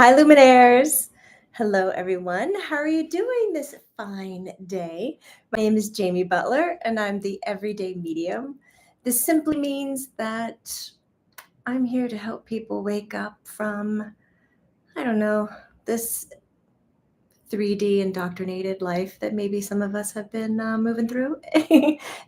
Hi, Luminaires. Hello, everyone. How are you doing this fine day? My name is Jamie Butler, and I'm the Everyday Medium. This simply means that I'm here to help people wake up from, I don't know, this 3D indoctrinated life that maybe some of us have been moving through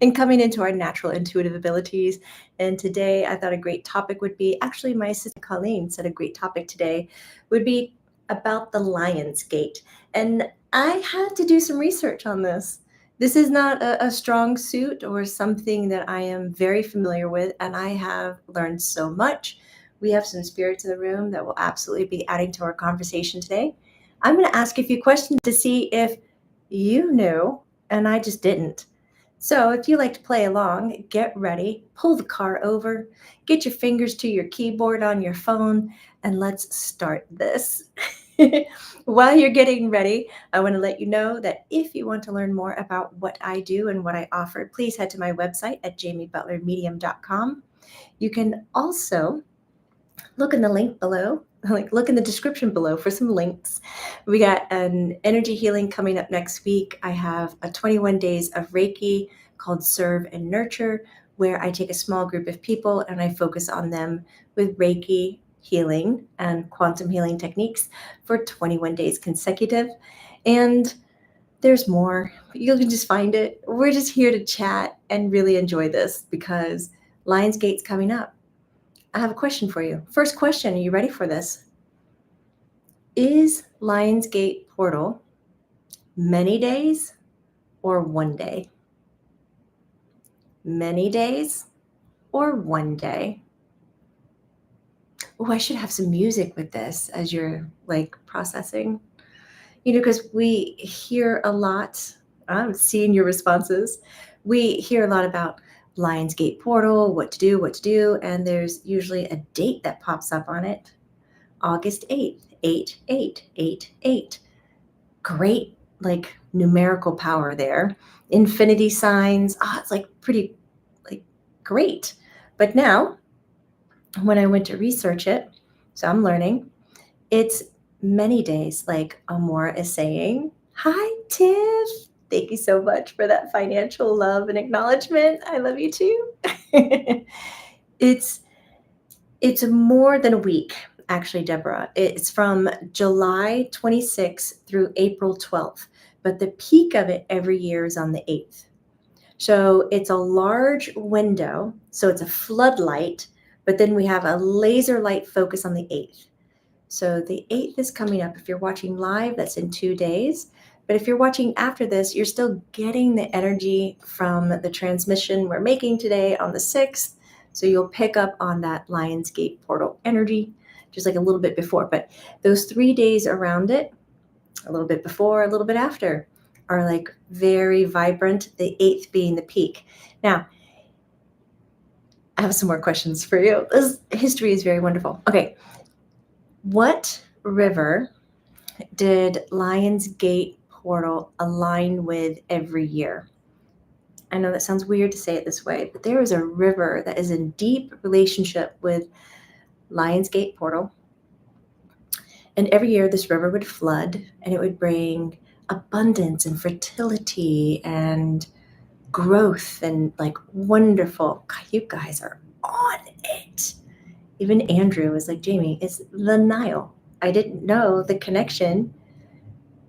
and coming into our natural intuitive abilities. And today I thought a great topic would be actually, my assistant Colleen said a great topic today would be about the Lion's Gate. And I had to do some research on this. This is not a strong suit or something that I am very familiar with, and I have learned so much. We have some spirits in the room that will absolutely be adding to our conversation today. I'm going to ask a few questions to see if you knew and I just didn't. So if you like to play along, get ready, pull the car over, get your fingers to your keyboard on your phone, and let's start this. While you're getting ready, I want to let you know that if you want to learn more about what I do and what I offer, please head to my website at jamiebutlermedium.com. You can also look in the link below, look in the description below for some links. We got an energy healing coming up next week. I have a 21 days of Reiki called Serve and Nurture, where I take a small group of people and I focus on them with Reiki healing and quantum healing techniques for 21 days consecutive. And there's more. You can just find it. We're just here to chat and really enjoy this because Lionsgate's coming up. I have a question for you. First question, are you ready for this? Is Lionsgate Portal many days or one day? Many days or one day? Oh, I should have some music with this as you're processing. Because we hear a lot, I'm seeing your responses. We hear a lot about Lionsgate Portal, what to do, and there's usually a date that pops up on it. August 8th, 8. Great, numerical power there. Infinity signs. It's pretty, great. But now, when I went to research it, so I'm learning, it's many days, like Amora is saying. Hi, Tiff. Thank you so much for that financial love and acknowledgement. I love you too. It's more than a week, actually, Deborah. It's from July 26th through April 12th, but the peak of it every year is on the 8th. So it's a large window, so it's a floodlight, but then we have a laser light focus on the 8th. So the 8th is coming up. If you're watching live, that's in 2 days. But if you're watching after this, you're still getting the energy from the transmission we're making today on the 6th. So you'll pick up on that Lionsgate portal energy, just like a little bit before. But those 3 days around it, a little bit before, a little bit after, are very vibrant, the 8th being the peak. Now, I have some more questions for you. This history is very wonderful. Okay. What river did Lionsgate Portal align with every year? I know that sounds weird to say it this way, but there is a river that is in deep relationship with Lionsgate Portal. And every year this river would flood and it would bring abundance and fertility and growth and wonderful. God, you guys are on it. Even Andrew was like, Jamie, it's the Nile. I didn't know the connection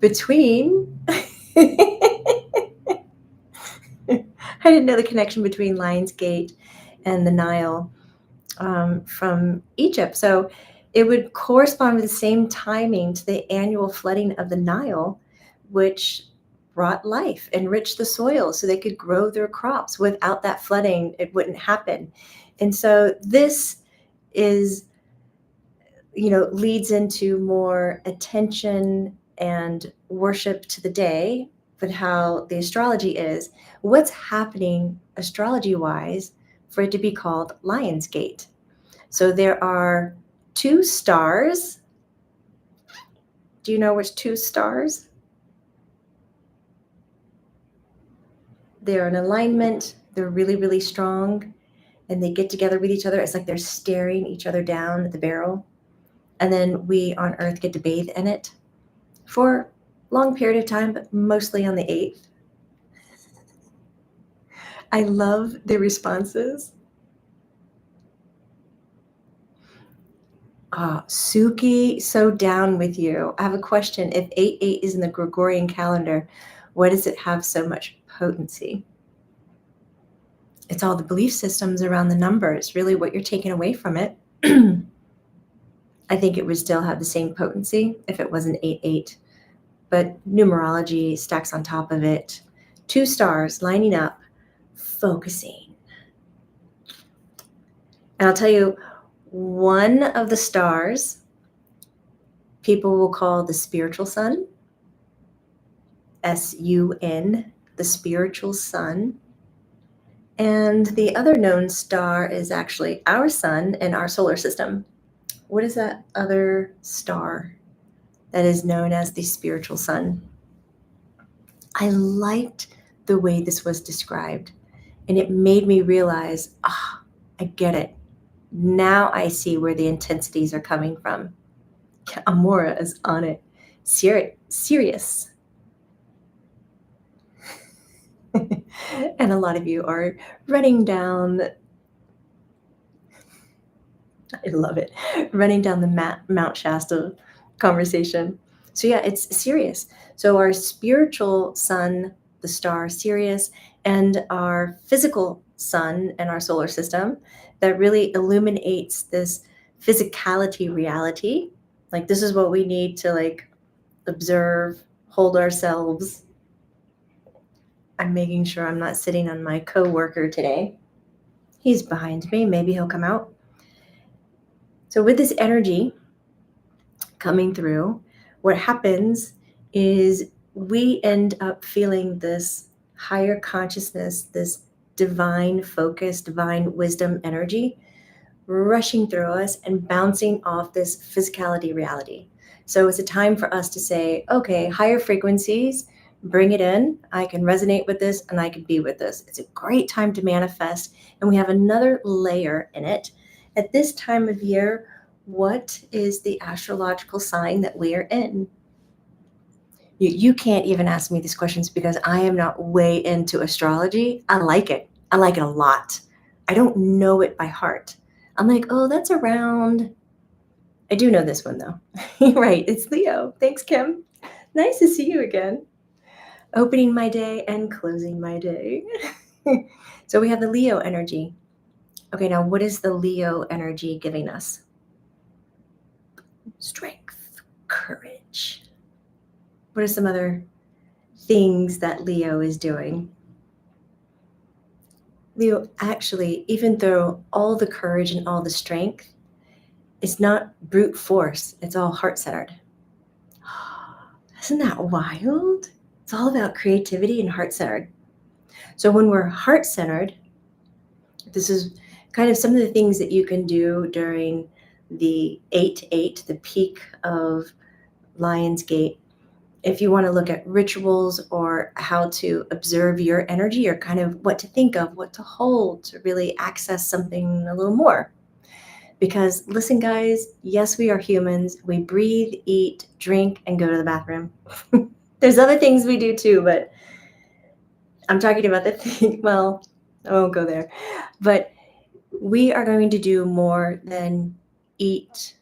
between I didn't know the connection between Lionsgate and the Nile from Egypt. So it would correspond with the same timing to the annual flooding of the Nile, which brought life, enriched the soil so they could grow their crops. Without that flooding, it wouldn't happen. And so this is, leads into more attention and worship to the day with how the astrology is. What's happening astrology-wise for it to be called Lionsgate? So there are 2 stars. Do you know which 2 stars? They're in alignment. They're really, really strong. And they get together with each other. It's like they're staring each other down at the barrel. And then we on Earth get to bathe in it for a long period of time, but mostly on the 8th. I love the responses. Suki, so down with you. I have a question. If 8/8 is in the Gregorian calendar, why does it have so much potency? It's all the belief systems around the numbers, really what you're taking away from it. I think it would still have the same potency if it wasn't 8/8, but numerology stacks on top of it. 2 stars lining up, focusing. And I'll tell you, one of the stars people will call the spiritual sun, S-U-N, the spiritual sun. And the other known star is actually our sun in our solar system. What is that other star that is known as the spiritual sun? I liked the way this was described, and it made me realize, I get it. Now I see where the intensities are coming from. Amora is on it. Serious. And a lot of you are running down, I love it, running down the Mount Shasta conversation. So yeah, it's Sirius. So our spiritual sun, the star Sirius, and our physical sun and our solar system that really illuminates this physicality reality. Like this is what we need to like observe, hold ourselves. I'm making sure I'm not sitting on my coworker today. He's behind me. Maybe he'll come out. So with this energy coming through, what happens is we end up feeling this higher consciousness, this divine focus, divine wisdom energy rushing through us and bouncing off this physicality reality. So it's a time for us to say, okay, higher frequencies, bring it in. I can resonate with this and I can be with this. It's a great time to manifest. And we have another layer in it. At this time of year, what is the astrological sign that we are in? You can't even ask me these questions because I am not way into astrology. I like it. I like it a lot. I don't know it by heart. I'm like, oh, that's around. I do know this one though. Right, it's Leo. Thanks, Kim. Nice to see you again. Opening my day and closing my day. So we have the Leo energy. Okay, now what is the Leo energy giving us? Strength, courage. What are some other things that Leo is doing? Leo, actually, even though all the courage and all the strength, it's not brute force. It's all heart-centered. Isn't that wild? It's all about creativity and heart-centered. So when we're heart-centered, this is kind of some of the things that you can do during the 8/8, the peak of Lionsgate. If you want to look at rituals or how to observe your energy or kind of what to think of, what to hold to really access something a little more. Because listen, guys, yes, we are humans. We breathe, eat, drink, and go to the bathroom. There's other things we do too, but I'm talking about the thing. Well, I won't go there. But we are going to do more than eat,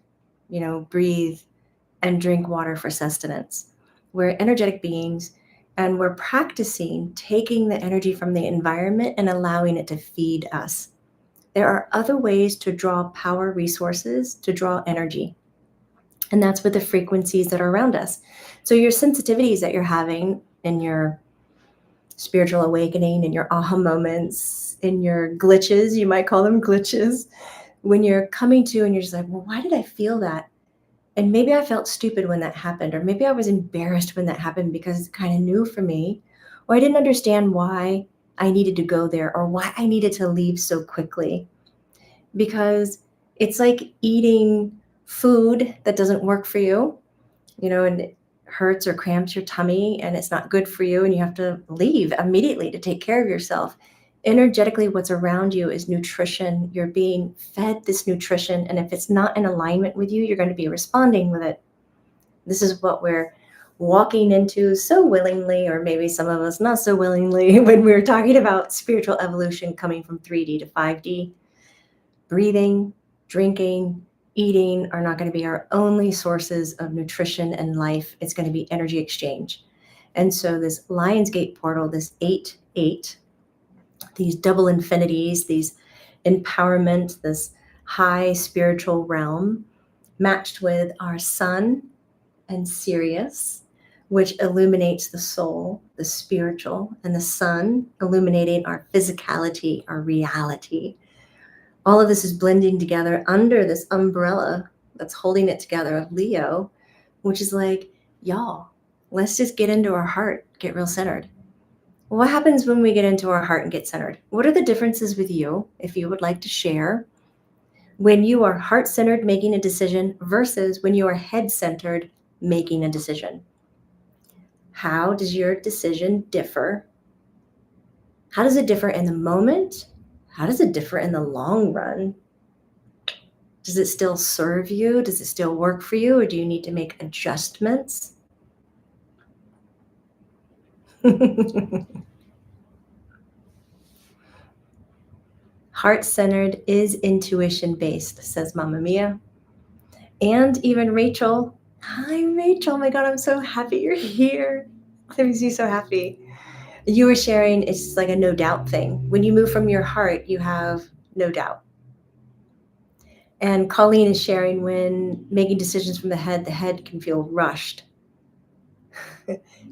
breathe, and drink water for sustenance. We're energetic beings, and we're practicing taking the energy from the environment and allowing it to feed us. There are other ways to draw power resources, to draw energy. And that's with the frequencies that are around us. So your sensitivities that you're having in your spiritual awakening, in your aha moments, in your glitches, you might call them glitches, when you're coming to and you're just like, well, why did I feel that? And maybe I felt stupid when that happened, or maybe I was embarrassed when that happened because it's kind of new for me, or I didn't understand why I needed to go there or why I needed to leave so quickly. Because it's like eating food that doesn't work for you, and it hurts or cramps your tummy and it's not good for you and you have to leave immediately to take care of yourself. Energetically, what's around you is nutrition. You're being fed this nutrition, and if it's not in alignment with you, you're going to be responding with it. This is what we're walking into so willingly, or maybe some of us not so willingly, when we're talking about spiritual evolution coming from 3D to 5D. Breathing, drinking, eating are not going to be our only sources of nutrition and life. It's going to be energy exchange. And so this Lionsgate portal, this 8-8, these double infinities, these empowerment, this high spiritual realm, matched with our sun and Sirius, which illuminates the soul, the spiritual, and the sun illuminating our physicality, our reality. All of this is blending together under this umbrella that's holding it together of Leo, which is like, y'all, let's just get into our heart, get real centered. What happens when we get into our heart and get centered? What are the differences with you, if you would like to share, when you are heart-centered making a decision versus when you are head-centered making a decision? How does your decision differ? How does it differ in the moment? How does it differ in the long run? Does it still serve you? Does it still work for you? Or do you need to make adjustments? Heart-centered is intuition-based, says Mama Mia. And even Rachel. Hi, Rachel. Oh my God, I'm so happy you're here. That makes me so happy. You were sharing, it's like a no doubt thing. When you move from your heart, you have no doubt. And Colleen is sharing, when making decisions from the head can feel rushed.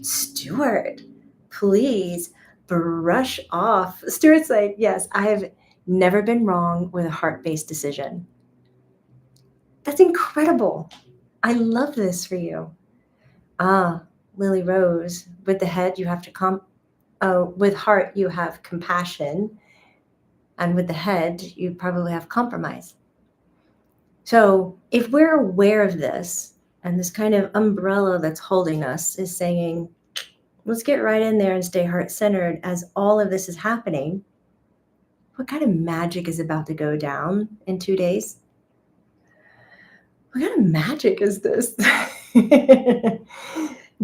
Stuart, please brush off. Stuart's like, yes, I have never been wrong with a heart-based decision. That's incredible. I love this for you. Lily Rose, with the head, you have to with heart, you have compassion. And with the head, you probably have compromise. So if we're aware of this, and this kind of umbrella that's holding us is saying, let's get right in there and stay heart-centered as all of this is happening, what kind of magic is about to go down in 2 days? What kind of magic is this?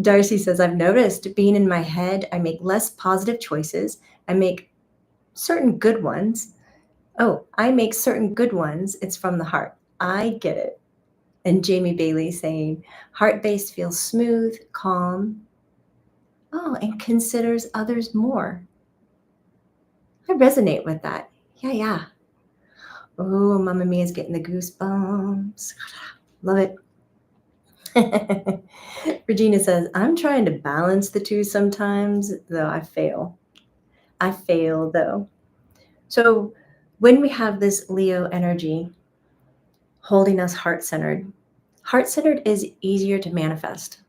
Darcy says, I've noticed being in my head, I make less positive choices. I make certain good ones. I make certain good ones. It's from the heart. I get it. And Jamie Bailey saying, heart-based feels smooth, calm. And considers others more. I resonate with that. Yeah. Oh, Mamma Mia's getting the goosebumps. Love it. Regina says, I'm trying to balance the two sometimes, though I fail. I fail, though. So when we have this Leo energy holding us heart-centered is easier to manifest.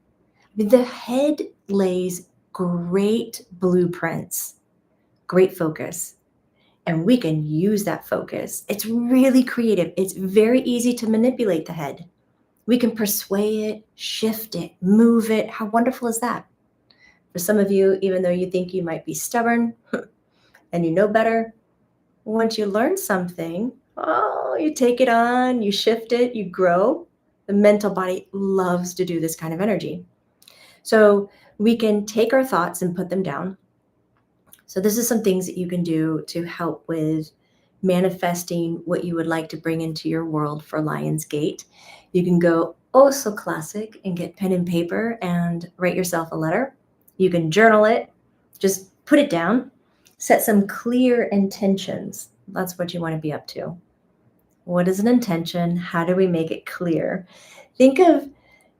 The head lays great blueprints, great focus, and we can use that focus. It's really creative. It's very easy to manipulate the head. We can persuade it, shift it, move it. How wonderful is that? For some of you, even though you think you might be stubborn and you know better, once you learn something, you take it on, you shift it, you grow. The mental body loves to do this kind of energy. So we can take our thoughts and put them down. So this is some things that you can do to help with manifesting what you would like to bring into your world for Lionsgate. You can go so classic and get pen and paper and write yourself a letter. You can journal it, just put it down, set some clear intentions. That's what you want to be up to. What is an intention? How do we make it clear? Think of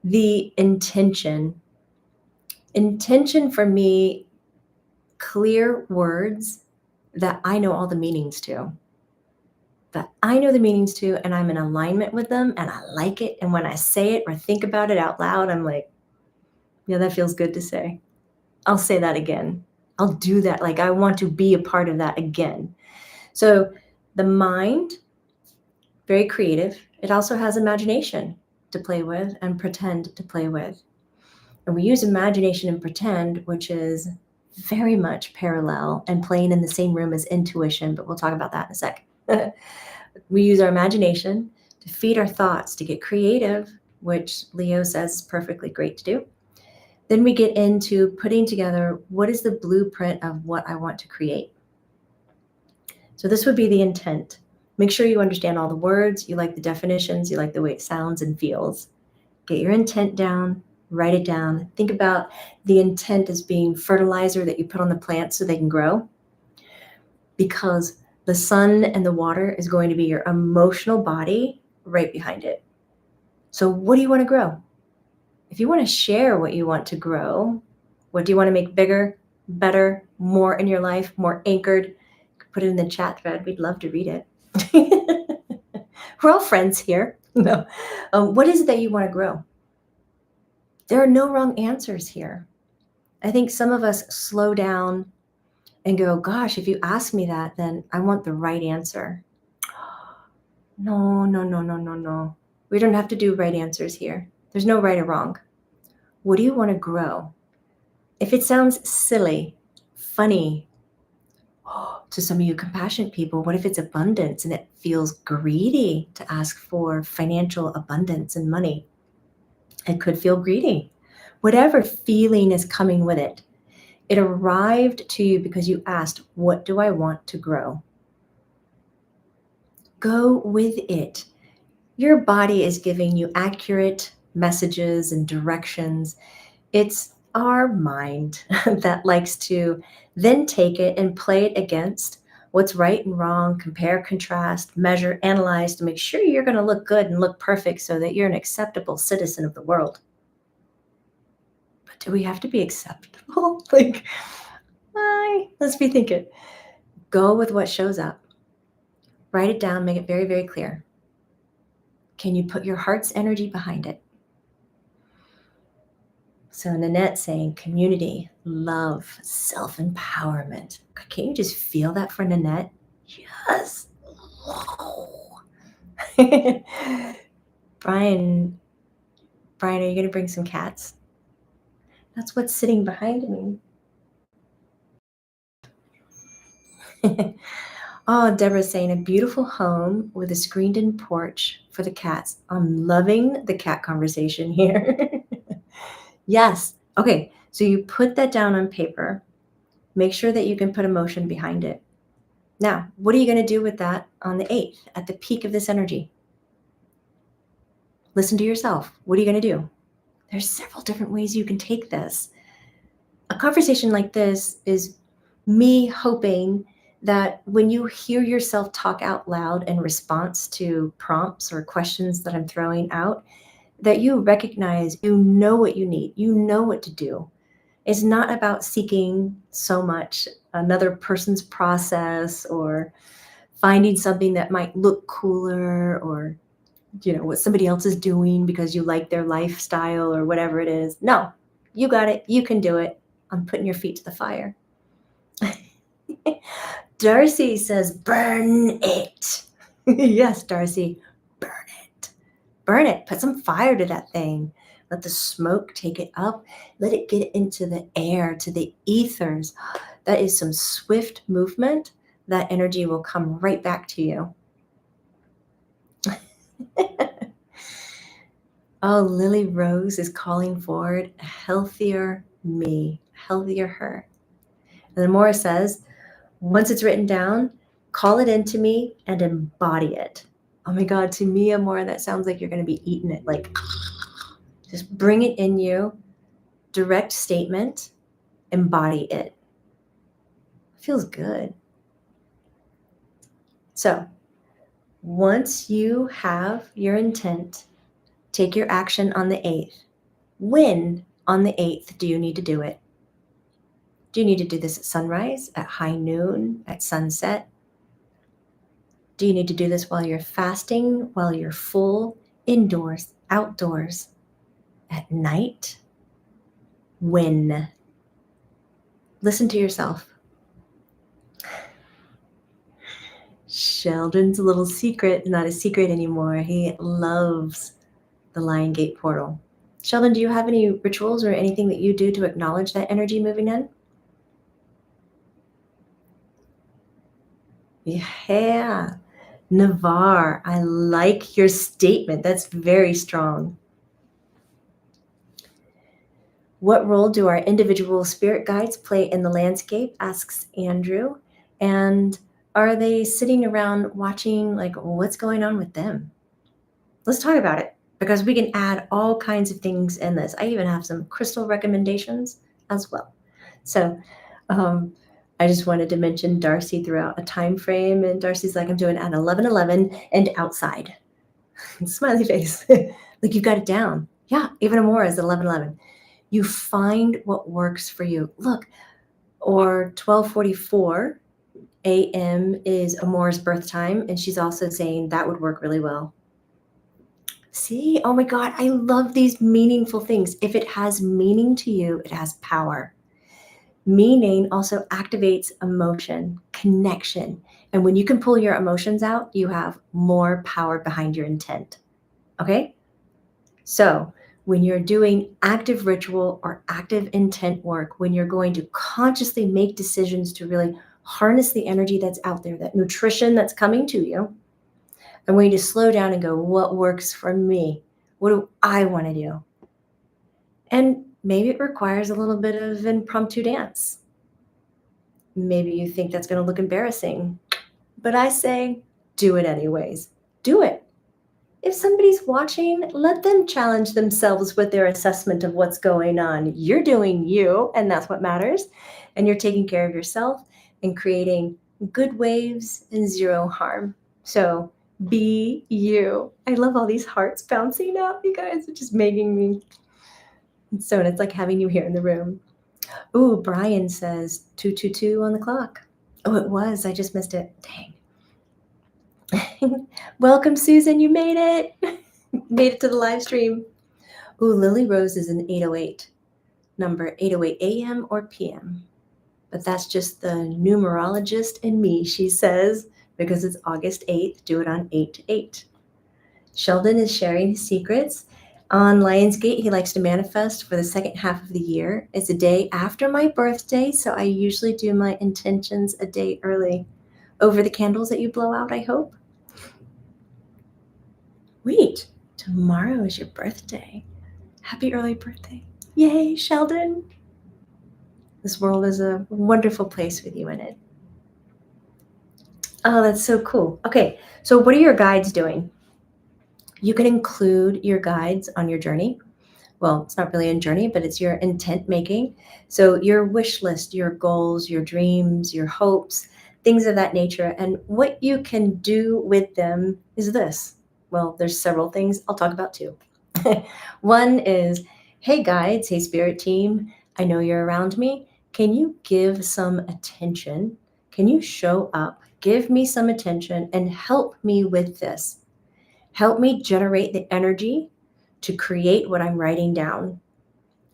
the intention. Intention for me, clear words that I know all the meanings to. That I know the meanings to, and I'm in alignment with them, and I like it. And when I say it or think about it out loud, I'm like, yeah, that feels good to say. I'll say that again. I'll do that. Like, I want to be a part of that again. So the mind, very creative. It also has imagination to play with and pretend to play with. And we use imagination and pretend, which is very much parallel and playing in the same room as intuition, but we'll talk about that in a sec. We use our imagination to feed our thoughts, to get creative, which Leo says is perfectly great to do. Then we get into putting together what is the blueprint of what I want to create. So this would be the intent. Make sure you understand all the words, you like the definitions, you like the way it sounds and feels. Get your intent down, write it down. Think about the intent as being fertilizer that you put on the plants so they can grow. Because the sun and the water is going to be your emotional body right behind it. So what do you want to grow? If you want to share what you want to grow, what do you want to make bigger, better, more in your life, more anchored? Put it in the chat thread. We'd love to read it. We're all friends here. No. What is it that you want to grow? There are no wrong answers here. I think some of us slow down and go, gosh, if you ask me that, then I want the right answer. No, no, no, no, no, no. We don't have to do right answers here. There's no right or wrong. What do you want to grow? If it sounds silly, funny, to some of you compassionate people, what if it's abundance and it feels greedy to ask for financial abundance and money? It could feel greedy. Whatever feeling is coming with it, it arrived to you because you asked, what do I want to grow? Go with it. Your body is giving you accurate messages and directions. It's our mind that likes to then take it and play it against what's right and wrong, compare, contrast, measure, analyze to make sure you're going to look good and look perfect so that you're an acceptable citizen of the world. But do we have to be acceptable? Let's be thinking. Go with what shows up. Write it down, make it very, very clear. Can you put your heart's energy behind it? So Nanette saying community, love, self-empowerment. Can you just feel that for Nanette? Yes. Brian, are you going to bring some cats? That's what's sitting behind me. Oh, Deborah's saying a beautiful home with a screened-in porch for the cats. I'm loving the cat conversation here. Yes. Okay. So you put that down on paper. Make sure that you can put emotion behind it. Now, what are you going to do with that on the 8th at the peak of this energy? Listen to yourself. What are you going to do? There's several different ways you can take this. A conversation like this is me hoping that when you hear yourself talk out loud in response to prompts or questions that I'm throwing out, that you recognize you know what you need, you know what to do. It's not about seeking so much another person's process or finding something that might look cooler or, what somebody else is doing because you like their lifestyle or whatever it is. No, you got it. You can do it. I'm putting your feet to the fire. Darcy says, burn it. Yes, Darcy, burn it. Burn it. Put some fire to that thing. Let the smoke take it up. Let it get into the air, to the ethers. That is some swift movement. That energy will come right back to you. Oh, Lily Rose is calling forward a healthier me, healthier her. And then Maura says, once it's written down, call it into me and embody it. Oh my God, to me, Amora, that sounds like you're going to be eating it. Just bring it in you, direct statement, embody it. Feels good. So once you have your intent, take your action on the 8th. When on the 8th do you need to do it? Do you need to do this at sunrise, at high noon, at sunset? Do you need to do this while you're fasting, while you're full, indoors, outdoors, at night? When? Listen to yourself. Sheldon's little secret, not a secret anymore. He loves the Lion Gate portal. Sheldon, do you have any rituals or anything that you do to acknowledge that energy moving in? Yeah. Navarre, I like your statement. That's very strong. What role do our individual spirit guides play in the landscape? Asks Andrew. And are they sitting around watching, like, what's going on with them? Let's talk about it because we can add all kinds of things in this. I even have some crystal recommendations as well. So um, I just wanted to mention Darcy throughout a time frame. And Darcy's like, I'm doing at 11:11 and outside. Smiley face. Like you got it down. Yeah, even Amora is at 11:11. You find what works for you. Look, or 12:44 a.m. is Amora's birth time, and she's also saying that would work really well. See, oh my God, I love these meaningful things. If it has meaning to you, it has power. Meaning also activates emotion, connection. And when you can pull your emotions out, you have more power behind your intent. Okay? So when you're doing active ritual or active intent work, when you're going to consciously make decisions to really harness the energy that's out there, that nutrition that's coming to you, I'm going to slow down and go, what works for me? What do I want to do? And maybe it requires a little bit of impromptu dance. Maybe you think that's going to look embarrassing, but I say, do it anyways. Do it. If somebody's watching, let them challenge themselves with their assessment of what's going on. You're doing you, and that's what matters. And you're taking care of yourself and creating good waves and zero harm. So be you. I love all these hearts bouncing out, you guys. It's just making me so, and it's like having you here in the room. Ooh, Brian says 222 on the clock. Oh, it was. I just missed it. Dang. Welcome, Susan. You made it. Made it to the live stream. Ooh, Lily Rose is an 808 number, 8:08 a.m. or p.m. But that's just the numerologist in me, she says, because it's August 8th. Do it on 8 to 8. Sheldon is sharing his secrets. On Lionsgate, he likes to manifest for the second half of the year. It's a day after my birthday, so I usually do my intentions a day early. Over the candles that you blow out, I hope. Wait, tomorrow is your birthday. Happy early birthday. Yay, Sheldon. This world is a wonderful place with you in it. Oh, that's so cool. Okay, so what are your guides doing? You can include your guides on your journey. Well, it's not really a journey, but it's your intent making. So your wish list, your goals, your dreams, your hopes, things of that nature. And what you can do with them is this. Well, there's several things. I'll talk about two. One is, hey guides, hey spirit team, I know you're around me. Can you give some attention? Can you show up? Give me some attention and help me with this. Help me generate the energy to create what I'm writing down.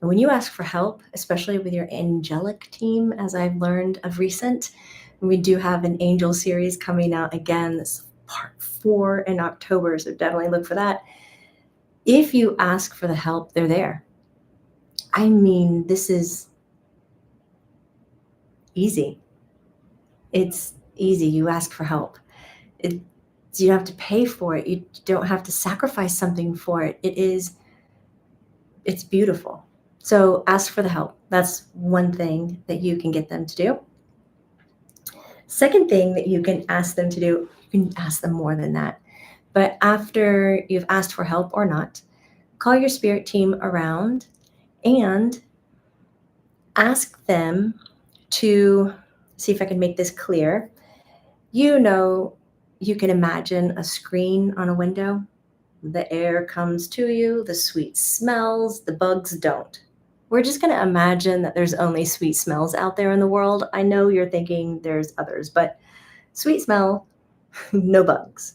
And when you ask for help, especially with your angelic team, as I've learned of recent, we do have an angel series coming out again, this part 4 in October, so definitely look for that. If you ask for the help, they're there. I mean, this is easy. It's easy. You ask for help. You don't have to pay for it. You don't have to sacrifice something for it. It's beautiful. So ask for the help. That's one thing that you can get them to do. Second thing that you can ask them to do, you can ask them more than that. But after you've asked for help or not, call your spirit team around and ask them to see if I can make this clear. You know, you can imagine a screen on a window. The air comes to you, the sweet smells, the bugs don't. We're just going to imagine that there's only sweet smells out there in the world. I know you're thinking there's others, but sweet smell, no bugs.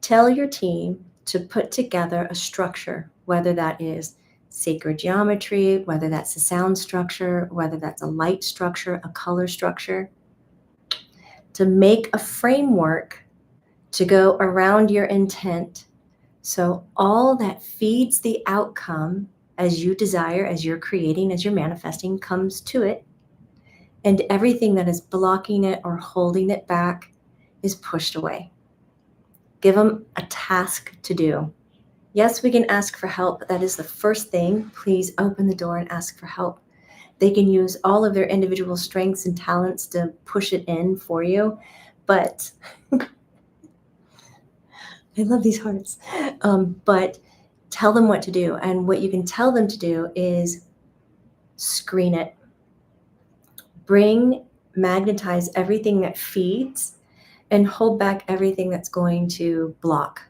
Tell your team to put together a structure, whether that is sacred geometry, whether that's a sound structure, whether that's a light structure, a color structure, to make a framework to go around your intent. So all that feeds the outcome as you desire, as you're creating, as you're manifesting, comes to it. and everything that is blocking it or holding it back is pushed away. Give them a task to do. Yes, we can ask for help. That is the first thing. Please open the door and ask for help. They can use all of their individual strengths and talents to push it in for you. But I love these hearts. But tell them what to do. And what you can tell them to do is screen it. Magnetize everything that feeds and hold back everything that's going to block.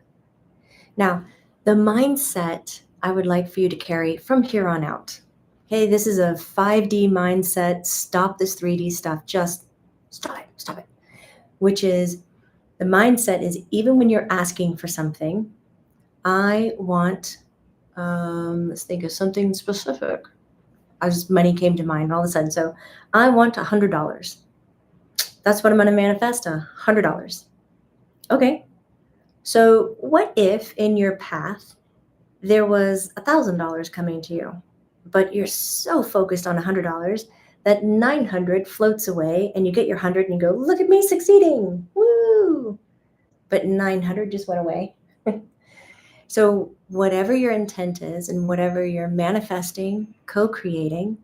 Now, the mindset I would like for you to carry from here on out. Okay, this is a 5D mindset. Stop this 3D stuff. Just stop it. Stop it. Which is the mindset is even when you're asking for something, I want, let's think of something specific. Money came to mind all of a sudden. So I want $100. That's what I'm going to manifest, $100. Okay. So what if in your path there was $1,000 coming to you, but you're so focused on $100 that 900 floats away and you get your 100 and you go, look at me succeeding. Woo. But 900 just went away. So whatever your intent is and whatever you're manifesting, co-creating,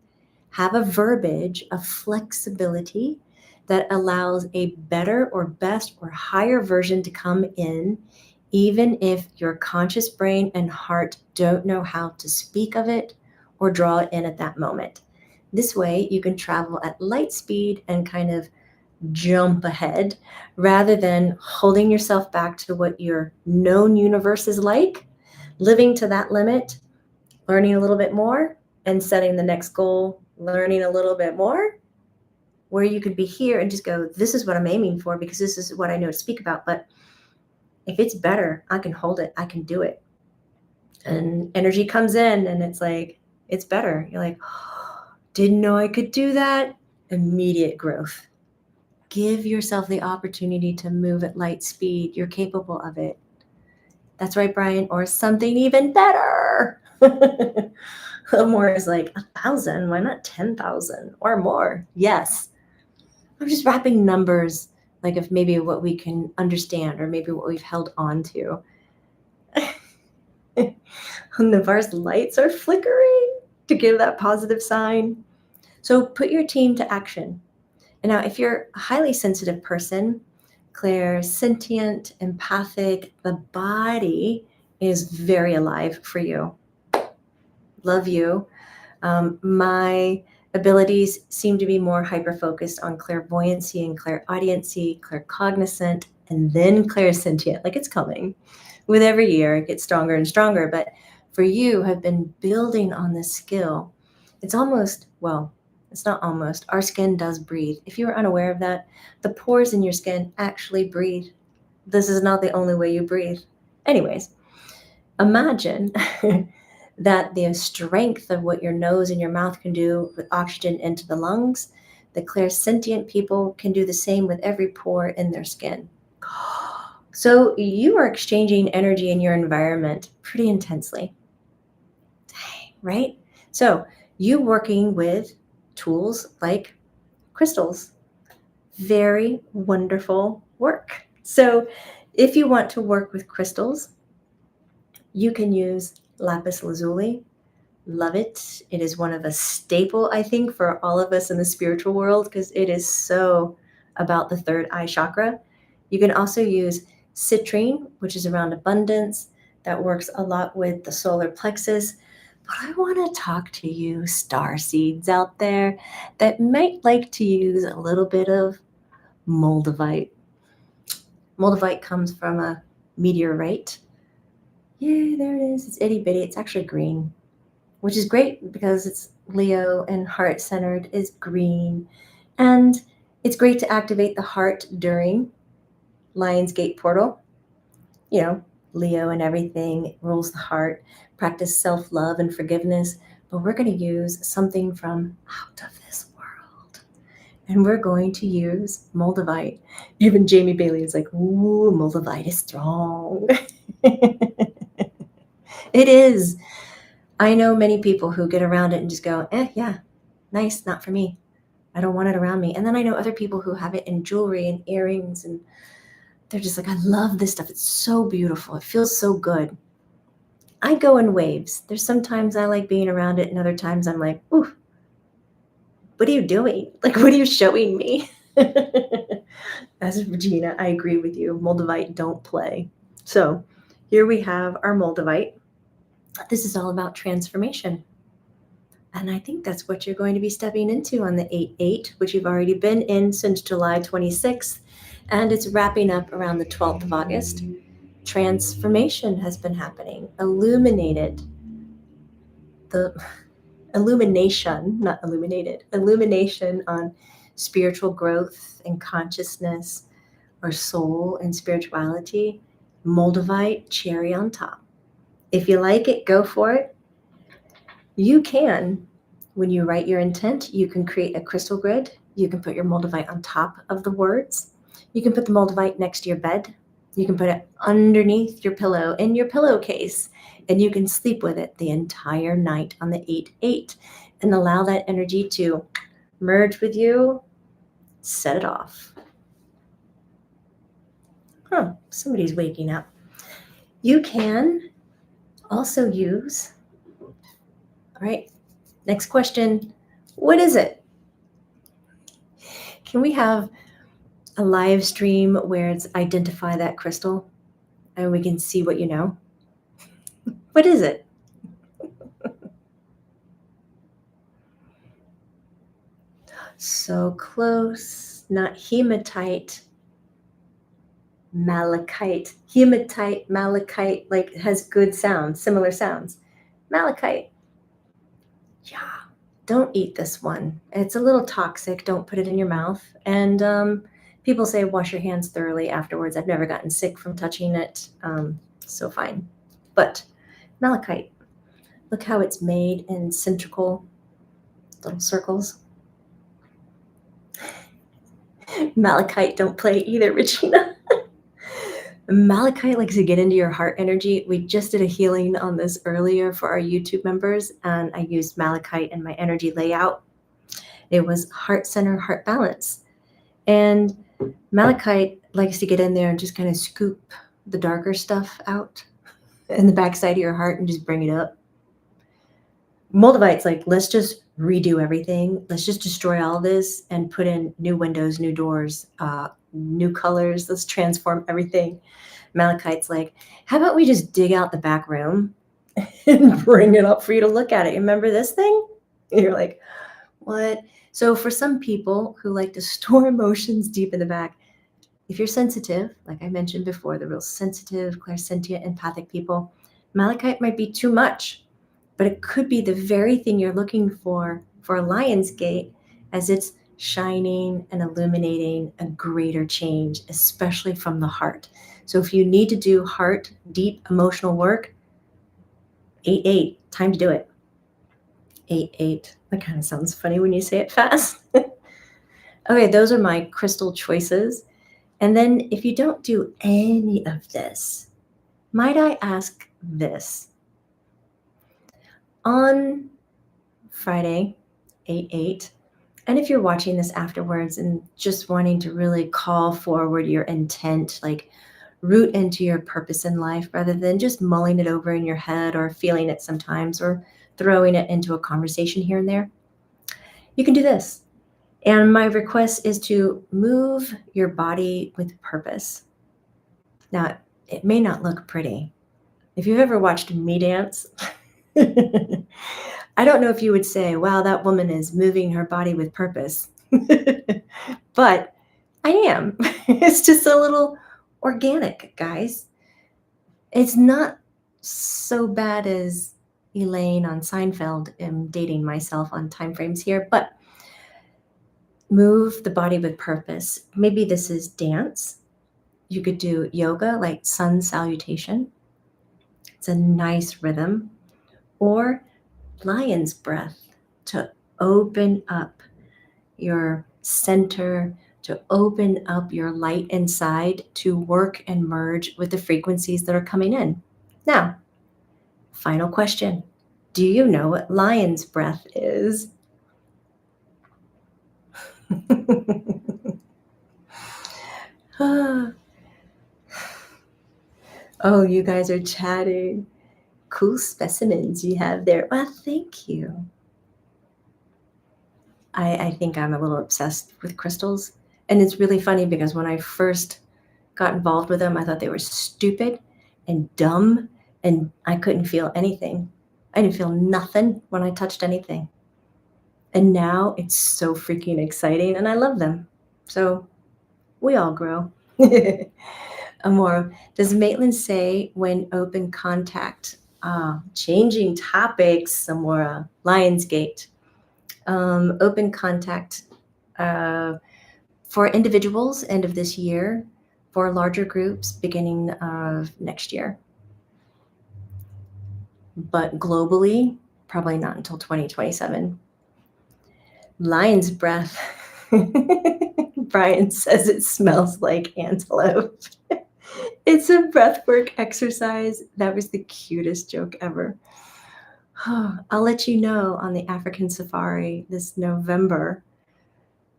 have a verbiage of flexibility that allows a better or best or higher version to come in, even if your conscious brain and heart don't know how to speak of it or draw it in at that moment. This way you can travel at light speed and kind of jump ahead rather than holding yourself back to what your known universe is like, living to that limit, learning a little bit more, and setting the next goal, learning a little bit more, where you could be here and just go, this is what I'm aiming for because this is what I know to speak about. But if it's better, I can hold it. I can do it. And energy comes in and it's like, it's better. You're like, oh, didn't know I could do that. Immediate growth. Give yourself the opportunity to move at light speed. You're capable of it. That's right, Brian. Or something even better. A little more is like 1,000. Why not 10,000 or more? Yes. I'm just wrapping numbers like of maybe what we can understand or maybe what we've held on to. Navarre's lights are flickering to give that positive sign. So put your team to action. And now, if you're a highly sensitive person, clairsentient, empathic, the body is very alive for you. Love you. My abilities seem to be more hyper-focused on clairvoyancy and clairaudiency, claircognizant, and then clairsentient. Like it's coming. With every year, it gets stronger and stronger. But for you, have been building on this skill. It's almost, well, it's not almost. Our skin does breathe. If you were unaware of that, the pores in your skin actually breathe. This is not the only way you breathe. Anyways, imagine that the strength of what your nose and your mouth can do with oxygen into the lungs, the clairsentient people can do the same with every pore in their skin. So you are exchanging energy in your environment pretty intensely, right? So you working with tools like crystals, very wonderful work. So if you want to work with crystals, you can use lapis lazuli. Love it. It is one of a staple, I think, for all of us in the spiritual world because it is so about the third eye chakra. You can also use citrine, which is around abundance. That works a lot with the solar plexus. But I want to talk to you star seeds out there that might like to use a little bit of moldavite. Moldavite comes from a meteorite. Yeah, there it is. It's itty bitty. It's actually green, which is great because it's Leo and heart-centered is green. And it's great to activate the heart during Lion's Gate portal. You know, Leo and everything rules the heart. Practice self-love and forgiveness. But we're going to use something from out of this world. And we're going to use moldavite. Even Jamie Bailey is like, ooh, moldavite is strong. It is. I know many people who get around it and just go, yeah, nice, not for me. I don't want it around me. And then I know other people who have it in jewelry and earrings, and they're just like, I love this stuff. It's so beautiful. It feels so good. I go in waves. There's sometimes I like being around it, and other times I'm like, ooh, what are you doing? Like, what are you showing me? As Regina, I agree with you. Moldavite, don't play. So here we have our Moldavite. This is all about transformation. And I think that's what you're going to be stepping into on the 8-8, which you've already been in since July 26th. And it's wrapping up around the 12th of August. Transformation has been happening. Illuminated. The illumination, not illuminated, illumination on spiritual growth and consciousness or soul and spirituality. Moldavite, cherry on top. If you like it, go for it. You can, when you write your intent, you can create a crystal grid. You can put your Moldavite on top of the words. You can put the Moldavite next to your bed. You can put it underneath your pillow in your pillowcase, and you can sleep with it the entire night on the 8-8 and allow that energy to merge with you. Set it off. Somebody's waking up. You can also use, all right, next question, what is it? Can we have a live stream where it's identify that crystal and we can see what you know? What is it? So close, not hematite, malachite. Hematite, malachite, like has good sounds, similar sounds. Malachite. Yeah, don't eat this one. It's a little toxic. Don't put it in your mouth. And people say wash your hands thoroughly afterwards. I've never gotten sick from touching it, so fine. But malachite, look how it's made in cylindrical little circles. Malachite, don't play either, Regina. Malachite likes to get into your heart energy. We just did a healing on this earlier for our YouTube members, and I used malachite in my energy layout. It was heart center, heart balance. And malachite likes to get in there and just kind of scoop the darker stuff out in the backside of your heart and just bring it up. Moldavite's like, let's just redo everything. Let's just destroy all this and put in new windows, new doors, new colors. Let's transform everything. Malachite's like, how about we just dig out the back room and bring it up for you to look at it? You remember this thing? And you're like, what? So for some people who like to store emotions deep in the back, if you're sensitive, like I mentioned before, the real sensitive, clairsentient, empathic people, malachite might be too much, but it could be the very thing you're looking for a lion's gate, as it's shining and illuminating a greater change, especially from the heart. So if you need to do heart, deep emotional work, 8-8, time to do it. 8-8. That kind of sounds funny when you say it fast. Okay, those are my crystal choices. And then if you don't do any of this, might I ask this? On Friday, 8-8, and if you're watching this afterwards and just wanting to really call forward your intent, like root into your purpose in life rather than just mulling it over in your head or feeling it sometimes or throwing it into a conversation here and there, you can do this. And my request is to move your body with purpose. Now, it may not look pretty. If you've ever watched me dance, I don't know if you would say, wow, that woman is moving her body with purpose. But I am. It's just a little organic, guys. It's not so bad as Elaine on Seinfeld. I'm dating myself on time frames here, but move the body with purpose. Maybe this is dance. You could do yoga, like sun salutation. It's a nice rhythm. Or lion's breath, to open up your center, to open up your light inside, to work and merge with the frequencies that are coming in. Now, final question. Do you know what lion's breath is? Oh, you guys are chatting. Cool specimens you have there. Well, thank you. I think I'm a little obsessed with crystals. And it's really funny because when I first got involved with them, I thought they were stupid and dumb, and I couldn't feel anything. I didn't feel nothing when I touched anything. And now it's so freaking exciting, and I love them. So we all grow. Amor, does Maitland say when open contact? Changing topics, Amora. Lionsgate. Open contact for individuals, end of this year. For larger groups, beginning of next year. But globally, probably not until 2027. Lion's breath. Brian says it smells like antelope. It's a breathwork exercise. That was the cutest joke ever. I'll let you know on the African safari this November.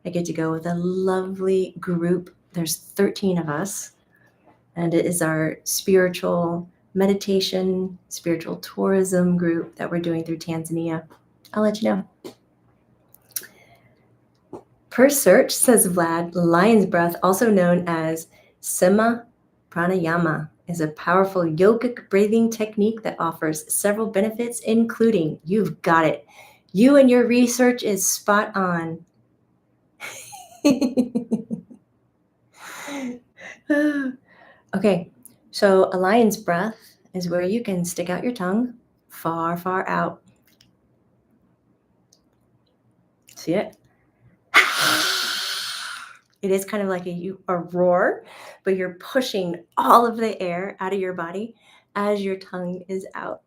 I get to go with a lovely group. There's 13 of us, and it is our spiritual meditation, spiritual tourism group that we're doing through Tanzania. I'll let you know. Per search, says Vlad, lion's breath, also known as Sema Pranayama, is a powerful yogic breathing technique that offers several benefits, including, you've got it, you and your research is spot on. Okay, so a lion's breath is where you can stick out your tongue far, far out. See it? It is kind of like a roar, but you're pushing all of the air out of your body as your tongue is out.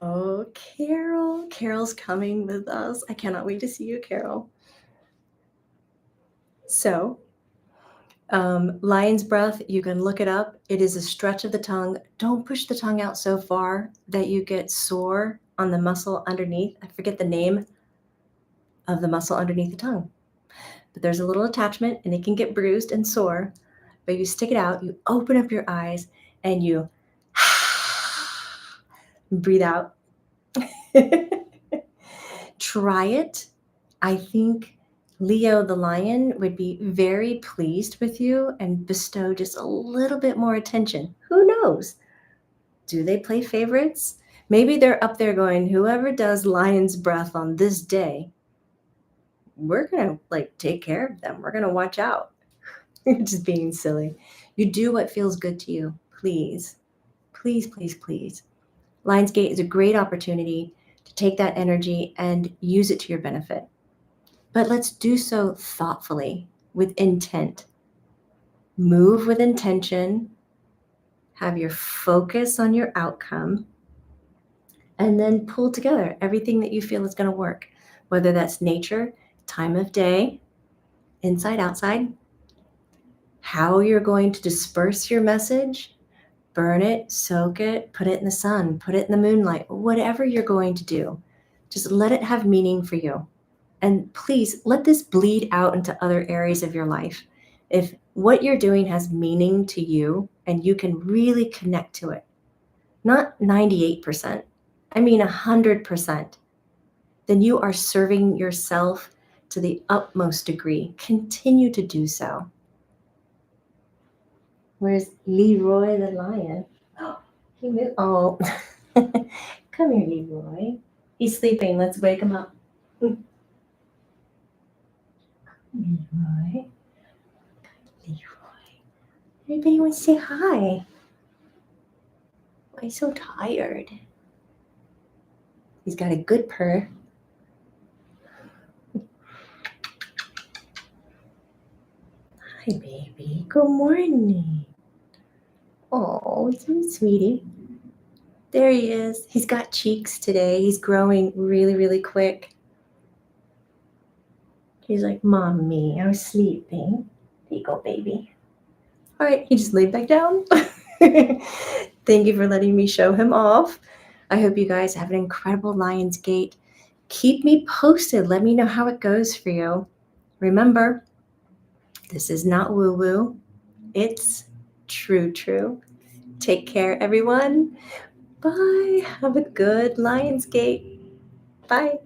Oh, Carol. Carol's coming with us. I cannot wait to see you, Carol. So, lion's breath, you can look it up. It is a stretch of the tongue. Don't push the tongue out so far that you get sore on the muscle underneath. I forget the name of the muscle underneath the tongue. But there's a little attachment and it can get bruised and sore. But you stick it out, you open up your eyes, and you breathe out. Try it. I think Leo the lion would be very pleased with you and bestow just a little bit more attention. Who knows? Do they play favorites? Maybe they're up there going, whoever does lion's breath on this day, we're going to take care of them. We're going to watch out. You're just being silly. You do what feels good to you. Please, please, please, please. Lionsgate is a great opportunity to take that energy and use it to your benefit. But let's do so thoughtfully, with intent. Move with intention. Have your focus on your outcome. And then pull together everything that you feel is going to work, whether that's nature, time of day, inside, outside, how you're going to disperse your message, burn it, soak it, put it in the sun, put it in the moonlight, whatever you're going to do. Just let it have meaning for you. And please let this bleed out into other areas of your life. If what you're doing has meaning to you and you can really connect to it, not 98%, I mean 100%, then you are serving yourself to the utmost degree. Continue to do so. Where's Leroy the lion? Oh, he moved. Oh, come here, Leroy. He's sleeping. Let's wake him up. Leroy. Leroy. Anybody want to say hi? Why he's so tired? He's got a good purr. Hi, baby. Good morning. Oh, sweetie. There he is. He's got cheeks today. He's growing really, really quick. He's like, Mommy, I was sleeping. There you go, baby. All right, he just laid back down. Thank you for letting me show him off. I hope you guys have an incredible Lionsgate. keep me posted. Let me know how it goes for you. Remember, this is not woo-woo. It's true. Take care, everyone. Bye. Have a good Lionsgate. Bye.